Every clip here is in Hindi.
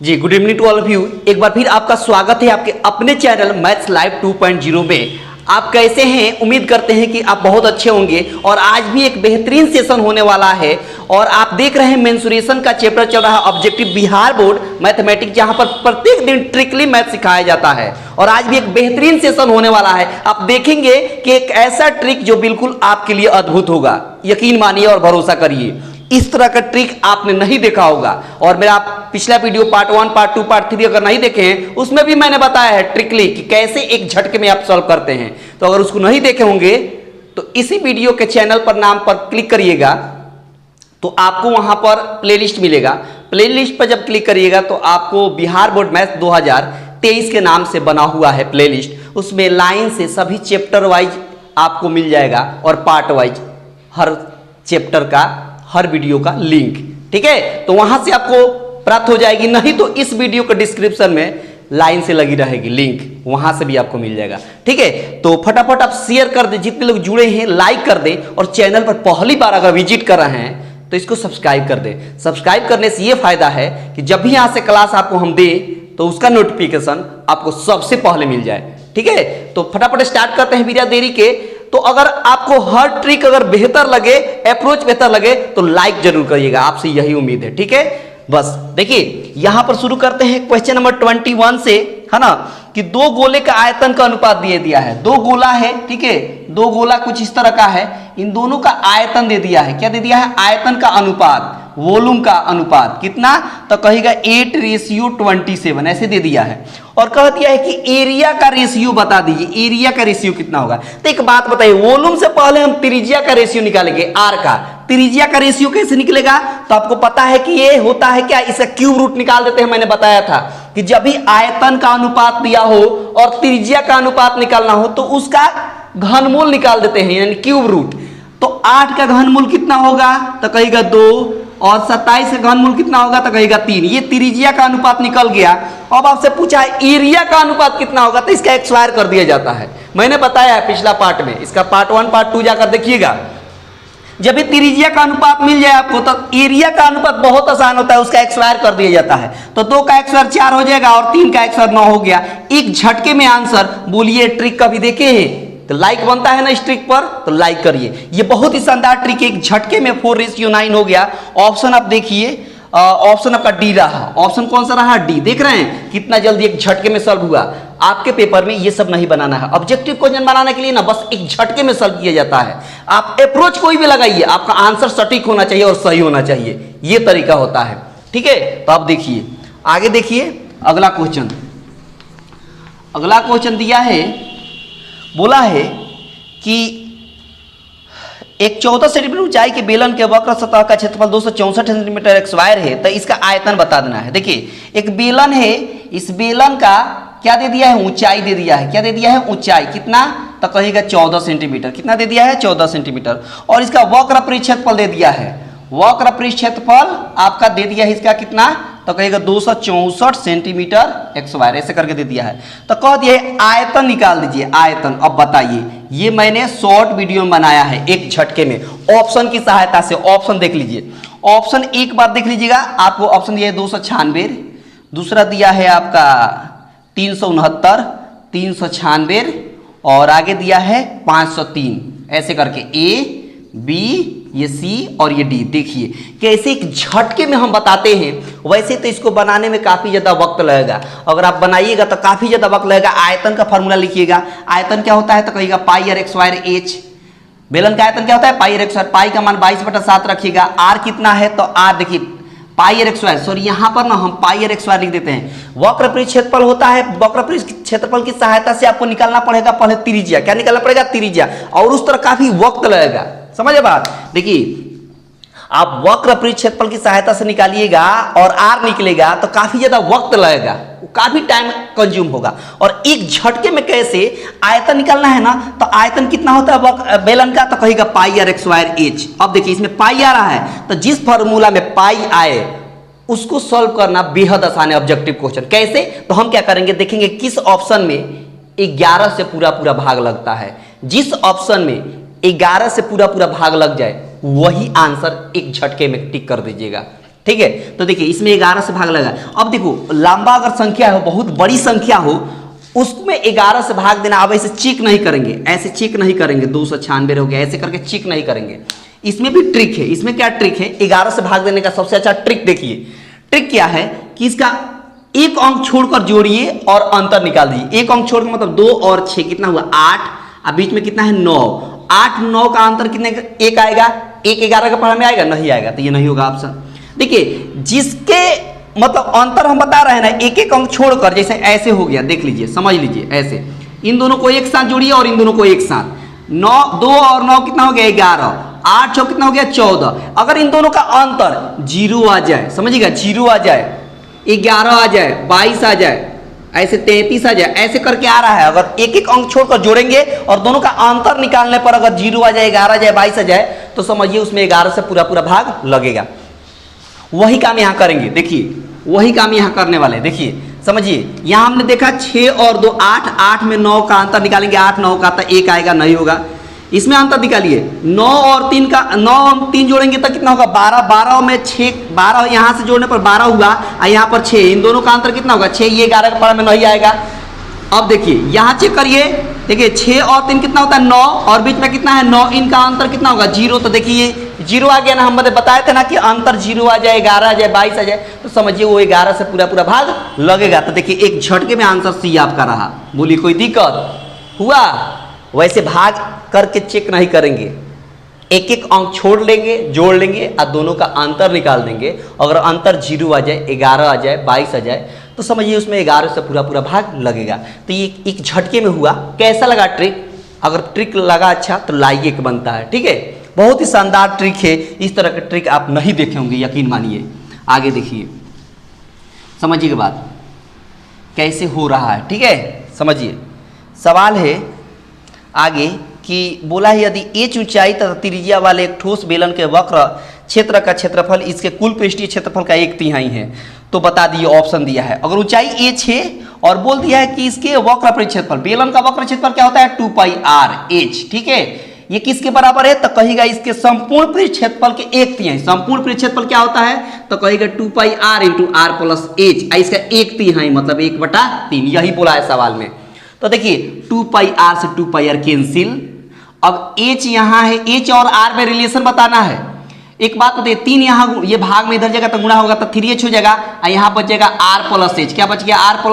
Ji good evening to all of you. एक बार फिर आपका स्वागत है आपके अपने चैनल मैथ्स लाइव 2.0 में। आप कैसे हैं? उम्मीद करते हैं कि आप बहुत अच्छे होंगे और आज भी एक बेहतरीन सेशन होने वाला है। और आप देख रहे हैं मेंसुरेशन का चैप्टर चल रहा है ऑब्जेक्टिव बिहार बोर्ड मैथमेटिक्स, जहां पर प्रत्येक दिन ट्रिकली मैथ सिखाया जाता है और आज भी एक बेहतरीन सेशन होने वाला है। आप देखेंगे कि एक ऐसा ट्रिक जो बिल्कुल आपके लिए अद्भुत होगा, यकीन मानिए और भरोसा करिए। इस तरह का ट्रिक आपने नहीं देखा होगा और मेरा पिछला वीडियो पार्ट 1, पार्ट 2, पार्ट 3 अगर नहीं देखे हैं उसमें भी मैंने बताया है ट्रिकली कि कैसे एक झटके में आप सॉल्व करते हैं। तो अगर उसको नहीं देखे होंगे तो इसी वीडियो के चैनल पर नाम पर क्लिक करिएगा तो आपको वहां पर प्लेलिस्ट मिलेगा। प्लेलिस्ट पर जब क्लिक करिएगा तो आपको बिहार बोर्ड मैथ्स 2023 के नाम से बना हुआ है प्लेलिस्ट। उसमें लाइन से सभी चैप्टर वाइज आपको मिल जाएगा और पार्ट वाइज हर चैप्टर का हर वीडियो का लिंक, ठीक है। तो वहां से आपको प्राप्त हो जाएगी, नहीं तो इस वीडियो के डिस्क्रिप्शन में लाइन से लगी रहेगी लिंक, वहां से भी आपको मिल जाएगा, ठीक है। तो फटाफट आप शेयर कर दें, जितने लोग जुड़े हैं लाइक कर दें और चैनल पर पहली बार अगर विजिट कर रहे हैं तो इसको सब्सक्राइब कर दें। सब्सक्राइब करने से ये फायदा है कि जब भी यहां से क्लास आपको हम दें तो उसका नोटिफिकेशन आपको सबसे पहले मिल जाए, ठीक है। तो फटाफट स्टार्ट करते हैं बिना देरी के। तो अगर आपको हर ट्रिक अगर बेहतर लगे, अप्रोच बेहतर लगे तो लाइक जरूर करिएगा, आपसे यही उम्मीद है, ठीक है। बस देखिए यहां पर शुरू करते हैं क्वेश्चन नंबर 21 से, है ना, कि दो गोले का आयतन का अनुपात दिया है। दो गोला है, ठीक है, दो गोला कुछ इस तरह का है, इन दोनों का आयतन दे दिया है। क्या दे दिया है? आयतन का अनुपात, वॉल्यूम का अनुपात कितना, तो कहेगा 8:27 ऐसे दे दिया है। और कह दिया है कि एरिया का रेशियो बता दीजिए, एरिया का रेशियो कितना होगा। तो एक बात बताइए, वॉल्यूम से पहले हम त्रिज्या का रेशियो निकालेंगे, आर का। त्रिज्या का रेशियो कैसे निकलेगा? तो आपको पता है कि ये होता है क्या, इसका क्यूब रूट निकाल देते हैं। मैंने बताया था कि जब भी आयतन का अनुपात दिया हो और त्रिज्या का अनुपात निकालना हो तो उसका घनमूल निकाल देते हैं, यानी क्यूब रूट। तो 8 का घनमूल कितना होगा, तो कहेगा 2, और 27 का घनमूल कितना होगा, तो कहेगा 3। ये त्रिज्या का अनुपात निकल गया। अब आपसे पूछा है एरिया का अनुपात कितना होगा, तो इसका एक्सवायर कर दिया जाता है। मैंने बताया है पिछला पार्ट में, इसका पार्ट 1, पार्ट 2 जाकर देखिएगा। जब भी त्रिज्या का अनुपात मिल जाए आपको तो एरिया का अनुपात बहुत आसान होता है, उसका एक्सवायर कर दिया जाता है। तो 2 का एक्सवायर 4 हो जाएगा और 3 का एक्सवायर 9 हो गया। एक झटके में आंसर। बोलिए ट्रिक कभी देखे हैं? तो लाइक बनता है ना इस ट्रिक पर, तो लाइक करिए। ये बहुत ही शानदार ट्रिक है, एक झटके में 4:9 हो गया। ऑप्शन आप देखिए, ऑप्शन आपका डी रहा। ऑप्शन कौन सा रहा? डी। देख रहे हैं कितना जल्दी एक झटके में सॉल्व हुआ। आपके पेपर में ये सब नहीं बनाना है, ऑब्जेक्टिव क्वेश्चन बनाने के लिए ना बस एक झटके में सॉल्व किया जाता है। आप अप्रोच कोई भी लगाइए, आपका आंसर सटीक होना चाहिए और सही होना चाहिए, ये तरीका होता है, ठीक है। तो आप देखिए आगे, देखिए अगला क्वेश्चन। अगला क्वेश्चन दिया है, बोला है कि एक 14 सेंटीमीटर ऊंचाई के बेलन के वक्र सतह का क्षेत्रफल 264 सेंटीमीटर स्क्वायर है, तो इसका आयतन बता देना है। देखिए एक बेलन है, इस बेलन का क्या दे दिया है? ऊंचाई दे दिया है। क्या दे दिया है? ऊंचाई कितना, तो कहेगा 14 सेंटीमीटर। कितना दे दिया है? 14 सेंटीमीटर। और इसका वक्र परिक्षेत्रफल दे दिया है। वक्र परिक्षेत्रफल आपका दे दिया है इसका कितना, तो कहेगा 264 सेंटीमीटर स्क्वायर, ऐसे करके दे दिया है। तो कह दिया है आयतन निकाल दीजिए, आयतन। अब बताइए, ये मैंने शॉर्ट वीडियो में बनाया है एक झटके में, ऑप्शन की सहायता से। ऑप्शन देख लीजिए, ऑप्शन एक बार देख लीजिएगा। आपको ऑप्शन दिया है 296, दूसरा दिया है आपका 369, 396 और आगे दिया है 503, ऐसे करके ए, बी, ये सी और ये डी। देखिए कैसे एक झटके में हम बताते हैं। वैसे तो इसको बनाने में काफी ज्यादा वक्त लगेगा, अगर आप बनाइएगा तो काफी ज्यादा वक्त लगेगा। आयतन का फॉर्मूला लिखिएगा। आयतन क्या होता है, तो कहिएगा पाई आर स्क्वायर एच। बेलन का आयतन क्या होता है? पाई आर स्क्वायर। पाई का मान 22/7 रखिएगा। आर कितना है, तो आर देखिए पाई आर स्क्वायर, सॉरी यहाँ पर ना हम पाई आर स्क्वायर लिख देते हैं। वक्र परिक्षेत्रफल होता है, वक्र परिक्षेत्रफल की सहायता से आपको निकालना पड़ेगा पहले त्रिज्या। क्या निकालना पड़ेगा? त्रिज्या। और उस तरह काफी वक्त लगेगा, समझे बात। देखिए आप वक्र परिक्षेत्रफल की सहायता से निकालिएगा और आर निकलेगा तो काफी ज्यादा वक्त लगेगा, काफी टाइम कंज्यूम होगा। और एक झटके में कैसे आयतन निकालना है ना, तो आयतन कितना होता है बेलन का, तो कहेगा पाई आर स्क्वायर एच। अब देखिए इसमें पाई आ रहा है, तो जिस फॉर्मूला में पाई आए उसको सॉल्व करना बेहद आसान है ऑब्जेक्टिव क्वेश्चन। कैसे? तो हम क्या करेंगे, देखेंगे किस ऑप्शन में 11 से पूरा भाग लगता है। जिस ऑप्शन में 11 से पूरा भाग लग जाए वही आंसर एक झटके में टिक कर दीजिएगा। ठीक है। तो देखिए इसमें 11 से भाग लगा। अब देखो लंबा अगर संख्या हो, बहुत बड़ी संख्या हो, उसमें 11 से भाग देना। अब ऐसे चेक नहीं करेंगे, ऐसे चेक नहीं करेंगे, 296 हो गया, ऐसे करके चेक नहीं करेंगे। इसमें भी ट्रिक है। इसमें क्या ट्रिक है? 11 से भाग देने का सबसे अच्छा ट्रिक देखिए। ट्रिक क्या है कि इसका एक अंक छोड़कर जोड़िए और अंतर निकाल दीजिए। एक अंक छोड़कर मतलब 2 और 6 कितना हुआ? 8, और बीच में कितना है? 9। 8 9 का अंतर कितने का? 1 आएगा। 1 11 का पढ़ा में आएगा? नहीं आएगा, तो ये नहीं होगा ऑप्शन। देखिए जिसके मतलब अंतर हम बता रहे हैं ना, एक एक अंक छोड़कर, जैसे ऐसे हो गया, देख लीजिए, समझ लीजिए, ऐसे इन दोनों को एक साथ जोड़िए और इन दोनों को एक साथ। 9 2 और 9 कितना हो गया? 11। 8 6 कितना हो गया? 14। अगर इन दोनों का अंतर 0 आ जाए, समझिएगा, 0 आ जाए, 11 आ जाए, 22 आ जाए, ऐसे 33 आ जाए, ऐसे करके आ रहा है। अगर एक एक अंक छोड़कर जोड़ेंगे और दोनों का अंतर निकालने पर अगर 0 आ जाए, 11 आ जाए, 22 आ जाए, तो समझिए उसमें 11 से पूरा पूरा भाग लगेगा। वही काम यहां करेंगे। देखिए वही काम यहां करने वाले। देखिए समझिए, यहां हमने देखा 6 और 2 8, 8 में 9 का अंतर निकालेंगे, 8 9 का तो 1 आएगा, नहीं होगा। इसमें अंतर निकालिए, 9 और 3 का, 9 और 3 जोड़ेंगे तो कितना होगा? 12। 12 में 6, 12 यहां से जोड़ने पर 12 हुआ, और यहां पर 6, इन दोनों का अंतर कितना होगा? 6। ये 11 का पढ़ा में नहीं आएगा। अब देखिए यहां चेक करिए, देखिए 6 और 3 कितना होता है? 9, और बीच में कितना है? 9। इनका अंतर कितना होगा? 0। तो देखिए 0 आ गया ना, हम बताए थे ना कि अंतर 0 आ जाए, 11 आ जाए, 22 आ जाए, तो समझिए वो 11 से पूरा पूरा भाग लगेगा। तो देखिए एक झटके में आंसर सी आपका रहा। बोलिए कोई दिक्कत हुआ? वैसे भाग करके चेक नहीं करेंगे, एक एक अंक छोड़ लेंगे, जोड़ लेंगे और दोनों का अंतर निकाल देंगे। अगर अंतर 0 आ जाए, 11 आ जाए, 22 आ जाए, तो समझिए उसमें 11 से पूरा पूरा भाग लगेगा। तो ये एक झटके में हुआ। कैसा लगा ट्रिक? अगर ट्रिक लगा अच्छा तो लाइक बनता है, ठीक है। बहुत ही शानदार ट्रिक है। इस तरह के ट्रिक आप नहीं देखे होंगे, यकीन मानिए। आगे देखिए, समझिए बात कैसे हो रहा है, ठीक है। समझिए सवाल है आगे कि बोला है यदि एच ऊंचाई तथा त्रिज्या वाले एक ठोस बेलन के वक्र क्षेत्र का क्षेत्रफल इसके कुल पृष्ठीय क्षेत्रफल का 1/3 है, तो बता दिए। ऑप्शन दिया है, अगर ऊंचाई एच है और बोल दिया है कि इसके वक्र पृष्ठ क्षेत्रफल, बेलन का वक्र क्षेत्रफल क्या होता है? 2πr(h), ठीक है। ये किसके बराबर है? तो कहेगा इसके संपूर्ण पृष्ठ क्षेत्रफल के 1/3। संपूर्ण पृष्ठ क्षेत्रफल क्या होता है? तो कहेगा 2πr × r + h, इसका 1/3 मतलब 1/3। यही बोला है सवाल में। तो देखिए 2πr से 2πr कैंसिल। अब h यहां है, h और r में रिलेशन बताना है। एक बात बताइए, 3 यहाँ ये भाग में इधर जगह तो गुणा होगा तो 3h हो जाएगा, और यहाँ बचेगा r + h। क्या बच गया? r +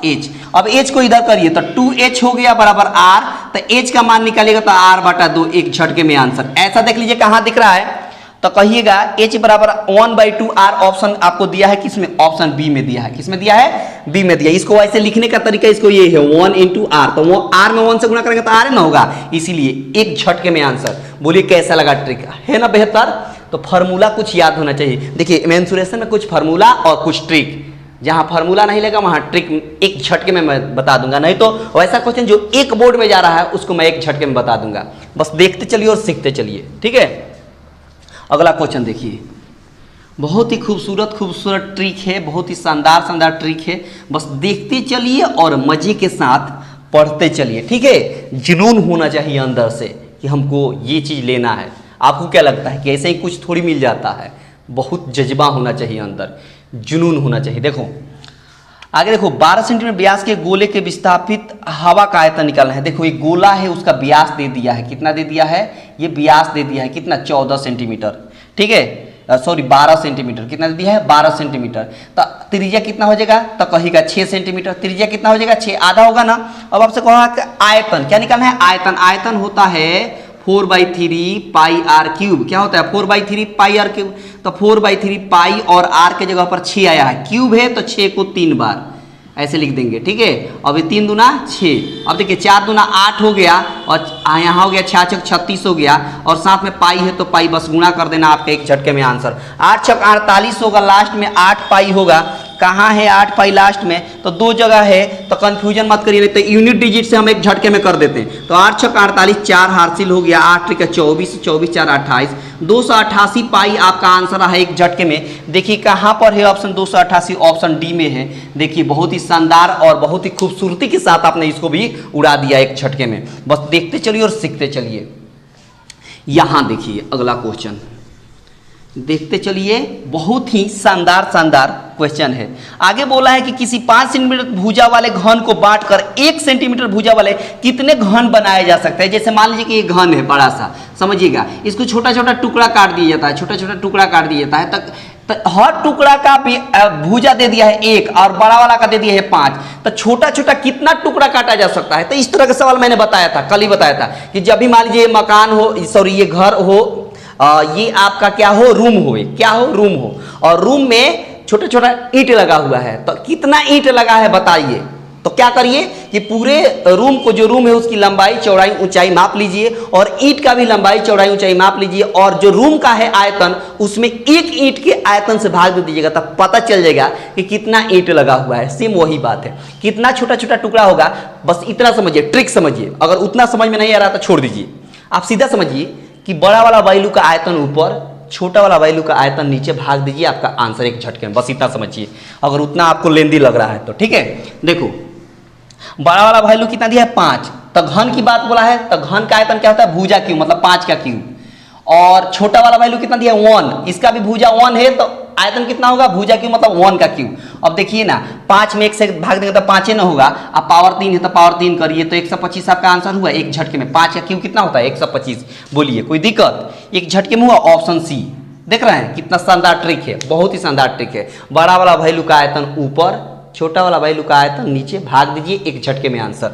h। अब h को इधर करिए तो 2h हो गया बराबर r, तो h का मान निकालिएगा तो r/2, एक झटके में आंसर। ऐसा देख लीजिए कहाँ दिख रहा है, तो कहिएगा h बराबर 1/2r। ऑप्शन आपको दिया है किसमें? ऑप्शन बी में दिया है। किसमें दिया है? बी में दिया। इसको ऐसे लिखने का तरीका इसको ये है 1 × r, तो वो r में 1 से गुणा करेंगे तो r ना होगा, इसीलिए एक झटके में आंसर। बोलिए कैसा लगा ट्रिक? है ना बेहतर? तो फार्मूला कुछ याद होना चाहिए। देखिए मेंसुरेशन में कुछ फार्मूला और कुछ ट्रिक, जहां फार्मूला नहीं लगा वहां ट्रिक एक झटके में मैं बता दूंगा। नहीं तो वैसा क्वेश्चन जो एक बोर्ड में जा रहा है उसको मैं एक झटके में बता दूंगा। बस देखते चलिए और सीखते चलिए, ठीक है। अगला क्वेश्चन देखिए, बहुत ही खूबसूरत खूबसूरत ट्रिक है, बहुत ही शानदार शानदार ट्रिक है। बस देखते चलिए और मजे के साथ पढ़ते चलिए, ठीक है। जुनून होना चाहिए अंदर से कि हमको ये चीज़ लेना है। आपको क्या लगता है कि ऐसे ही कुछ थोड़ी मिल जाता है? बहुत जज्बा होना चाहिए अंदर, जुनून होना चाहिए। देखो आगे देखो, 12 सेंटीमीटर व्यास के गोले के विस्थापित हवा का आयतन निकालना है। देखो एक गोला है, उसका व्यास दे दिया है, कितना दे दिया है? ये व्यास दे दिया है कितना? 14 सेंटीमीटर, ठीक है। Sorry 12 centimetre. कितना दे दिया है? 12 सेंटीमीटर। तो त्रिज्या कितना हो जाएगा? तो कहेगा 6 सेंटीमीटर। त्रिज्या कितना हो जाएगा? 6, आधा होगा ना। अब आपसे कहा कि आयतन क्या निकालना है? आयतन, आयतन होता है 4/3πr³। क्या होता है? 4/3πr³। तो 4/3π और r के जगह पर 6 आया है, क्यूब है तो 6 को 3 बार ऐसे लिख देंगे, ठीक है। अब ये 3 दूना 6, अब देखिए 4 दूना 8 हो गया, और यहाँ हो गया 6 × 36 हो गया, और साथ में पाई है तो पाई बस गुणा कर देना, आपका एक झटके में आंसर। 8 × 48 होगा, लास्ट में 8 पाई होगा। कहाँ है 8 पाई लास्ट में? तो 2 जगह है, तो कंफ्यूजन मत करिए, तो यूनिट डिजिट से हम एक झटके में कर देते हैं। तो 8 × 48, 4 हासिल हो गया, 8 × 24, 24 4 28, 288 पाई आपका आंसर है एक झटके में। देखिए कहाँ पर है ऑप्शन 288? ऑप्शन डी में है। देखिए बहुत ही शानदार और बहुत ही खूबसूरती के साथ आपने इसको भी उड़ा दिया एक झटके में। बस देखते चलिए और सीखते चलिए। यहां देखिए अगला क्वेश्चन, देखते चलिए, बहुत ही शानदार शानदार क्वेश्चन है। आगे बोला है कि किसी 5 सेंटीमीटर भुजा वाले घन को बांटकर 1 सेंटीमीटर भुजा वाले कितने घन बनाए जा सकते हैं। जैसे मान लीजिए कि ये घन है बड़ा सा, समझिएगा, इसको छोटा छोटा टुकड़ा काट दिया जाता है, छोटा छोटा टुकड़ा काट दिया जाता है, तक हर टुकड़ा का भुजा दे दिया है 1 और बड़ा वाला का दे दिया है 5, तो छोटा छोटा कितना टुकड़ा काटा जा सकता है। तो इस तरह का सवाल मैंने बताया था, कल ही बताया था कि जब भी मान लीजिए मकान हो, सॉरी ये घर हो, ये आपका क्या हो, रूम हो, क्या हो, रूम हो, और रूम में छोटा छोटा ईंट लगा हुआ है, तो कितना ईंट लगा है बताइए। तो क्या करिए कि पूरे रूम को, जो रूम है उसकी लंबाई चौड़ाई ऊंचाई माप लीजिए और ईंट का भी लंबाई चौड़ाई ऊंचाई माप लीजिए, और जो रूम का है आयतन उसमें एक ईंट के आयतन से भाग दे दीजिएगा, तब पता चल जाएगा कि कितना ईंट लगा हुआ है। सेम वही बात है, कितना छोटा छोटा टुकड़ा होगा, बस इतना समझिए, ट्रिक समझिए। अगर उतना समझ में नहीं आ रहा तो छोड़ दीजिए, आप सीधा समझिए कि बड़ा वाला वैल्यू का आयतन ऊपर, छोटा वाला वैल्यू का आयतन नीचे, भाग दीजिए, आपका आंसर एक झटके में। बस इतना समझिए, अगर उतना आपको लेंदी लग रहा है तो। ठीक है, देखो बड़ा वाला वैल्यू कितना दिया है 5, तो घन की बात बोला है, तो घन का आयतन क्या होता है, भुजा क्यूब, मतलब 5 का क्यूब। और छोटा वाला वैल्यू कितना दिया है 1, इसका भी भुजा 1 है, तो आयतन कितना होगा, भुजा क्यूब मतलब 1 का क्यूब। अब देखिए ना, 5 में 1 से भाग देंगे तो 5 ना होगा, अब पावर 3 है तो पावर 3 करिए, तो 125 आपका आंसर हुआ एक झटके में। 5 का क्यूब कितना होता है 125, बोलिए कोई दिक्कत, एक झटके में हुआ। ऑप्शन सी, देख रहे हैं कितना शानदार ट्रिक है, बहुत ही शानदार ट्रिक है। बड़ा वाला वैल्यू का आयतन ऊपर, छोटा वाला वैल्यू का आयतन नीचे, भाग दीजिए, एक झटके में आंसर।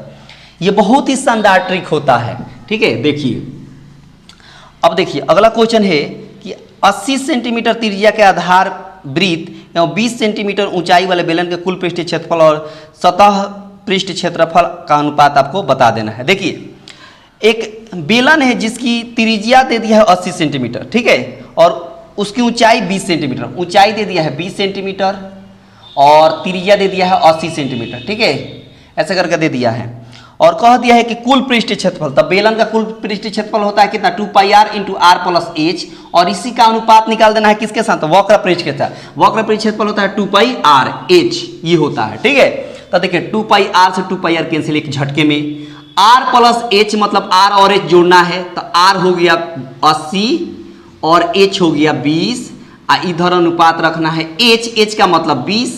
ये बहुत ही शानदार ट्रिक होता है। ठीक है, देखिए अब देखिए अगला क्वेश्चन है कि 80 सेंटीमीटर त्रिज्या के आधार वृत्त एवं 20 सेंटीमीटर ऊंचाई वाले बेलन के कुल पृष्ठीय क्षेत्रफल और सतह पृष्ठ क्षेत्रफल का अनुपात आपको बता देना है। देखिए एक बेलन है जिसकी त्रिज्या दे दिया है 80 सेंटीमीटर, ठीक है, और उसकी ऊंचाई 20 सेंटीमीटर, ऊंचाई दे दिया है 20 सेंटीमीटर और त्रिज्या दे दिया है 80 सेंटीमीटर, ठीक है, ऐसे करके दे दिया है। और कह दिया है कि कुल पृष्ठ क्षेत्रफल, तब बेलन का कुल पृष्ठ क्षेत्रफल होता है कितना, 2πr × r + h, और इसी का अनुपात निकाल देना है किसके साथ, वक्र पृष्ठ के साथ। वक्र पृष्ठ क्षेत्रफल होता है 2πr/h, ये होता है। ठीक है, तो देखिए 2πr से 2πr कैंसिल एक झटके में, r + h मतलब r और h जोड़ना है, तो r हो गया 80 और h हो गया 20, इधर अनुपात रखना है h का मतलब 20,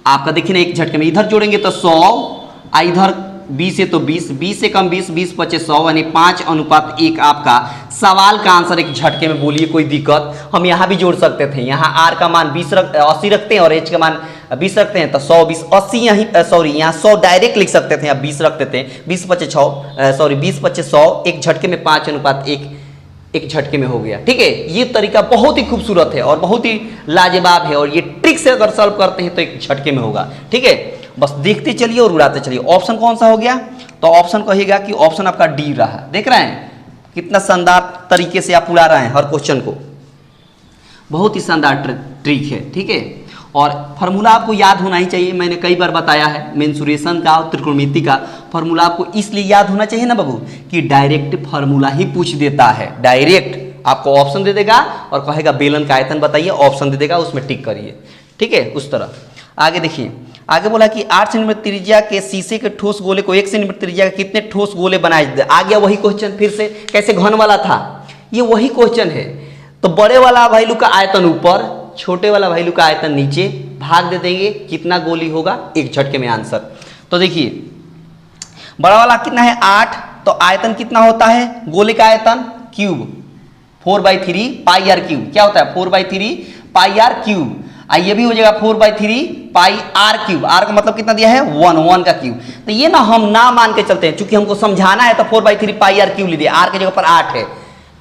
आपका देखिए ना एक झटके में इधर जोड़ेंगे तो 100, इधर 20 है तो 20 से कम 20, 20 × 25 100, यानी 5:1 आपका सवाल का आंसर एक झटके में। बोलिए कोई दिक्कत, हम यहाँ भी जोड़ सकते थे, यहाँ r का मान 80 रखते हैं और h का मान 20 रखते हैं, तो 100 20 80 यहीं, सॉरी यहाँ 100 डायरेक्ट लिख सकते थे, यहाँ 20 रखते थे, 20 × 25 100, एक झटके में 5:1 एक झटके में हो गया। ठीक है, ये तरीका बहुत ही खूबसूरत है और बहुत ही लाजवाब है, और ये ट्रिक से अगर सॉल्व करते हैं तो एक झटके में होगा। ठीक है, बस देखते चलिए और उड़ाते चलिए। ऑप्शन कौन सा हो गया, तो ऑप्शन कहिएगा कि ऑप्शन आपका डी रहा। देख रहे हैं कितना शानदार तरीके से आप उड़ा रहे हैं हर क्वेश्चन को, बहुत ही शानदार ट्रिक है। ठीक है, और फार्मूला आपको याद होना ही चाहिए, मैंने कई बार बताया है, मेंसुरेशन का और त्रिकोणमिति का फार्मूला आपको इसलिए याद होना चाहिए ना बाबू, कि डायरेक्ट फार्मूला ही पूछ देता है। डायरेक्ट आपको ऑप्शन दे देगा और कहेगा बेलन का आयतन बताइए, ऑप्शन दे देगा, उसमें टिक करिए। ठीक है, उस तरह। आगे देखिए, आगे बोला कि 8 सेंटीमीटर त्रिज्या के शीशे के ठोस गोले को 1 सेंटीमीटर त्रिज्या के कितने ठोस गोले बनाए जाते हैं। आ गया वही क्वेश्चन फिर से, कैसे घन वाला था, ये वही क्वेश्चन है। तो बड़े वाला वैल्यू का आयतन ऊपर, छोटे वाला वैल्यू का आयतन नीचे, भाग दे देंगे, कितना गोली होगा, एक झटके में आंसर। तो देखिए बड़ा वाला कितना है 8, तो आयतन कितना होता है, गोले का आयतन क्यूब 4/3 πr3, क्या होता है 4/3 πr3, ये भी हो जाएगा 4/3 πr3, r का मतलब कितना दिया है 1 का क्यूब। तो ये ना हम ना मान के चलते हैं, चूंकि हमको समझाना है तो 4/3 πr3 लिख दिया, r के जगह पर 8 है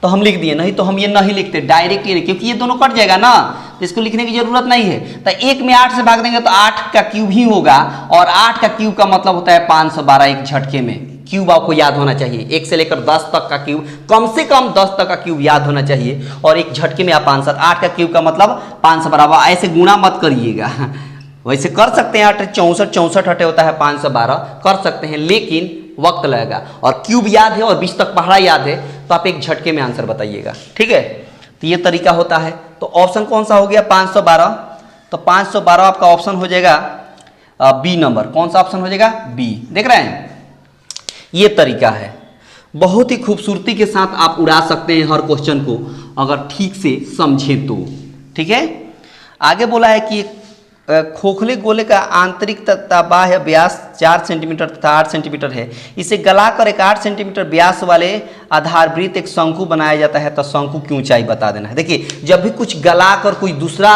तो हम लिख दिए, नहीं तो हम ये नहीं लिखते डायरेक्ट, ये क्योंकि ये दोनों कट जाएगा ना, तो इसको लिखने की जरूरत नहीं है। तो 1 में 8 से भाग देंगे तो 8 का क्यूब ही होगा, और 8 का क्यूब का मतलब होता है 512 एक झटके में। क्यूब आपको याद होना चाहिए, 1 से लेकर 10 तक का क्यूब, कम से कम 10 तक का क्यूब याद होना चाहिए, और एक झटके में आप आंसर। 8 का क्यूब का मतलब 512, ऐसे गुणा मत करिएगा, वैसे कर सकते हैं 8 64 8 होता है 512 कर सकते हैं, लेकिन वक्त लगेगा, और क्यूब याद है और 20 तक पहाड़ा याद है, तो आप एक झटके में आंसर बताइएगा। ठीक है, तो ये तरीका होता है। तो ऑप्शन कौन सा हो गया 512, तो 512 आपका ऑप्शन हो जाएगा बी नंबर। कौन सा ऑप्शन हो जाएगा, बी। देख रहे हैं, ये तरीका है, बहुत ही खूबसूरती के साथ आप उड़ा सकते हैं हर क्वेश्चन को, अगर ठीक से समझें तो। ठीक है, आगे बोला है कि खोखले गोले का आंतरिक तथा बाह्य व्यास 4 सेंटीमीटर तथा 8 सेंटीमीटर है। इसे गलाकर एक 8 सेंटीमीटर व्यास वाले आधारवृत्त एक शंकु बनाया जाता है। तो शंकु की ऊंचाई बता देना है। देखिए, जब भी कुछ गलाकर कोई दूसरा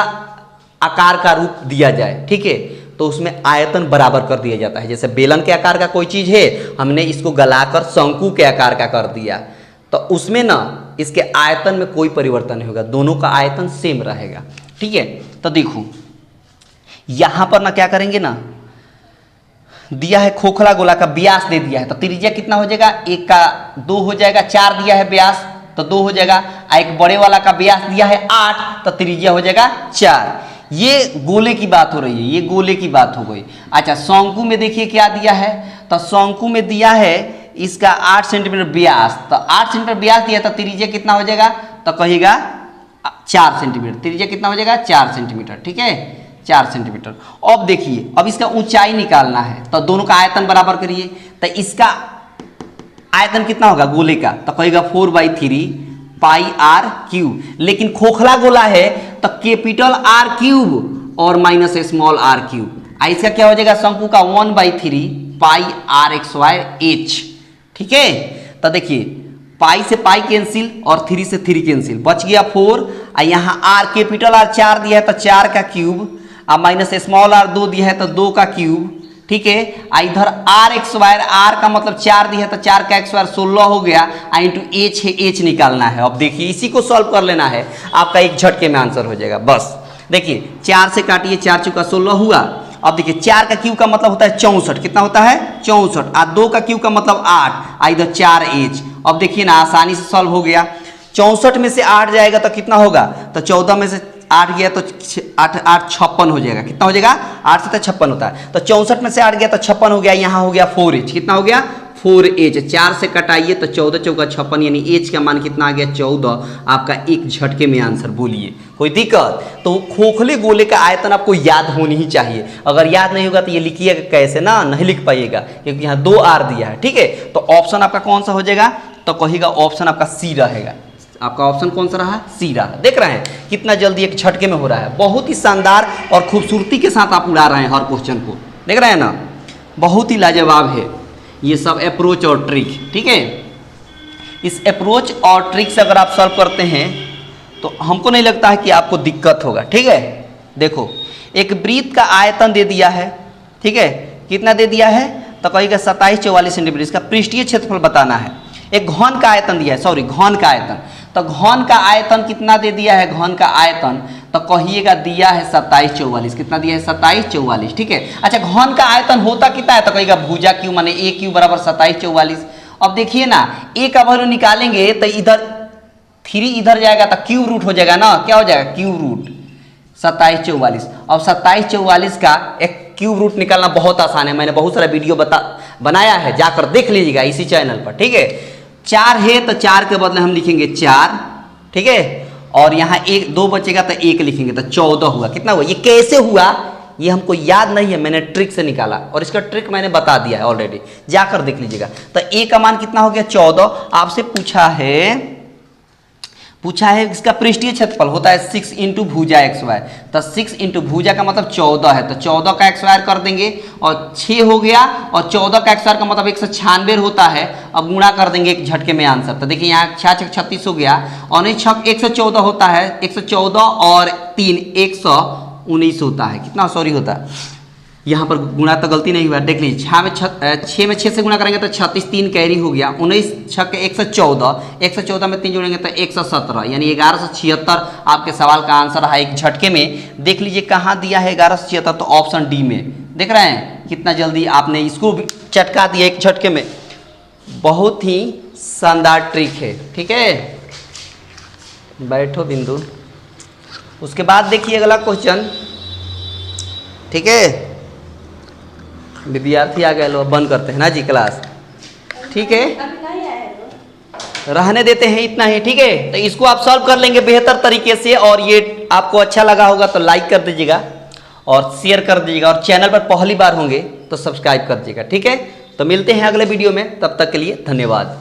आकार का रूप दिया जाए, ठीक है, तो उसमें आयतन बराबर कर दिया जाता है। जैसे बेलन के आकार का कोई चीज है, हमने इसको गलाकर शंकु के आकार का कर दिया, तो उसमें ना इसके आयतन में कोई परिवर्तन नहीं होगा, दोनों का आयतन सेम रहेगा। ठीक है, तो देखो यहां पर ना क्या करेंगे ना, दिया है खोखला गोला का व्यास दे दिया है, तो त्रिज्या कितना हो जाएगा, 1 का 2 हो जाएगा, 4 दिया है व्यास तो 2 हो जाएगा। एक बड़े वाला का व्यास दिया है 8 तो त्रिज्या हो जाएगा 4। ये गोले की बात हो रही है, ये गोले की बात हो गई। अच्छा, शंकु में देखिए क्या दिया है, तो शंकु में दिया है इसका 8 सेंटीमीटर व्यास, तो 8 सेंटीमीटर व्यास दिया तो त्रिज्या कितना हो जाएगा, तो कहिएगा 4 सेंटीमीटर। त्रिज्या कितना हो जाएगा, 4 सेंटीमीटर। ठीक है, 4 सेंटीमीटर। अब देखिए, अब इसका ऊंचाई निकालना है, तो दोनों का आयतन बराबर करिए। तो इसका आयतन कितना होगा गोले का, तो कहेगा 4/3 पाई आर क्यूब। लेकिन खोखला गोला है तो कैपिटल आर क्यूब और माइनस स्मॉल आर क्यूब। इसका क्या हो जाएगा, शंकु का 1/3 पाई आर एक्स वाई एच। ठीक है, तो देखिए पाई से पाई कैंसिल और 3 से 3 कैंसिल, बच गया 4। यहाँ आर कैपिटल आर 4 दिया है तो 4 का क्यूब, माइनस स्मॉल आर 2 दिया है तो 2 का क्यूब। ठीक है, इधर आर एक्स वायर, आर का मतलब 4 दिया है तो 4 का एक्स वायर 16 हो गया, इंटू एच है, एच निकालना है। अब देखिए इसी को सॉल्व कर लेना है, आपका एक झटके में आंसर हो जाएगा। बस देखिए 4 से काटिए, 4 चौका 16 हुआ। अब देखिए 4 का क्यूब का मतलब होता है 64, कितना होता है 64, और 2 का क्यूब का मतलब 8, इधर 4 एच। अब देखिए ना आसानी से सॉल्व हो गया। 64 में से 8 जाएगा तो कितना होगा, तो 14 में से 8 गया तो 8 56 हो जाएगा। कितना हो जाएगा, 8 से तो 56 होता है, तो 64 में से 8 गया तो 56 हो गया। यहाँ हो गया 4h, कितना हो गया 4h। 4 से कटाइए तो 14 चौका 56, यानी h का मान कितना आ गया 14। आपका एक झटके में आंसर। बोलिए कोई दिक्कत? तो खोखले गोले का आयतन आपको याद होनी ही चाहिए। अगर याद नहीं होगा तो ये लिखिएगा कैसे ना, नहीं लिख पाइएगा क्योंकि यहाँ 2 आर दिया है। ठीक है, तो ऑप्शन आपका कौन सा हो जाएगा, तो कहिएगा ऑप्शन आपका सी रहेगा। आपका ऑप्शन कौन सा रहा, सी रहा। देख रहे हैं कितना जल्दी एक झटके में हो रहा है, बहुत ही शानदार और खूबसूरती के साथ आप उड़ा रहे हैं हर क्वेश्चन को। देख रहे हैं ना, बहुत ही लाजवाब है ये सब अप्रोच और ट्रिक। ठीक है, इस अप्रोच और ट्रिक से अगर आप सॉल्व करते हैं तो हमको नहीं लगता है कि आपको दिक्कत होगा। ठीक है, देखो एक वृत्त का आयतन दे दिया है। ठीक है, कितना दे दिया है, तो कहिएगा 2744 सेंटीमीटर। इसका पृष्ठीय क्षेत्रफल बताना है। एक घन का आयतन दिया है, सॉरी घन का आयतन, तो घन का आयतन कितना दे दिया है, घन का आयतन तो कहिएगा दिया है 2744। कितना दिया है 2744। ठीक है, अच्छा घन का आयतन होता कितना है, तो कहिएगा भुजा क्यू माने ए क्यू बराबर 2744। अब देखिए ना, ए का वैल्यू निकालेंगे तो इधर 3 इधर जाएगा तो क्यूब रूट हो जाएगा ना, क्या हो जाएगा क्यूब रूट 2744। अब 2744 का एक क्यूब रूट निकालना बहुत आसान है, मैंने बहुत सारा वीडियो बनाया है, जाकर देख लीजिएगा इसी चैनल पर। ठीक है, 4 है तो 4 के बदले हम लिखेंगे 4। ठीक है, और यहाँ 2 बचेगा तो 1 लिखेंगे तो 14 हुआ। कितना हुआ, ये कैसे हुआ ये हमको याद नहीं है, मैंने ट्रिक से निकाला और इसका ट्रिक मैंने बता दिया है ऑलरेडी, जाकर देख लीजिएगा। तो ए का मान कितना हो गया 14। आपसे पूछा है इसका पृष्ठीय क्षेत्रफल होता है 6 इंटू भुजा एक्स वाई, तो 6 इंटू भुजा का मतलब 14 है, तो 14 का एक्स वाई कर देंगे और 6 हो गया, और 14 का एक्स वाई का मतलब 196 होता है। अब गुणा कर देंगे एक झटके में आंसर, तो देखिए यहाँ 6 छक 36 हो गया, और 6 114 होता है, 114 और 3 119 होता है। कितना सॉरी होता है, यहाँ पर गुणा तो गलती नहीं हुआ, देख लीजिए 6 में 6 से गुणा करेंगे तो 36, 3 कैरी हो गया, 19 छक 114, 114 में 3 जोड़ेंगे तो 117, यानी 1176 आपके सवाल का आंसर है एक झटके में। देख लीजिए कहाँ दिया है 1176, तो ऑप्शन डी में। देख रहे हैं कितना जल्दी आपने इसको भी चटका दिया एक झटके में, बहुत ही शानदार ट्रिक है। ठीक है, बैठो बिंदु। उसके बाद देखिए अगला क्वेश्चन। ठीक है, विद्यार्थी आ गए, लो बंद करते हैं ना जी क्लास। ठीक है, रहने देते हैं इतना ही। ठीक है, तो इसको आप सॉल्व कर लेंगे बेहतर तरीके से, और ये आपको अच्छा लगा होगा तो लाइक कर दीजिएगा और शेयर कर दीजिएगा, और चैनल पर पहली बार होंगे तो सब्सक्राइब कर दीजिएगा। ठीक है, तो मिलते हैं अगले वीडियो में, तब तक के लिए धन्यवाद।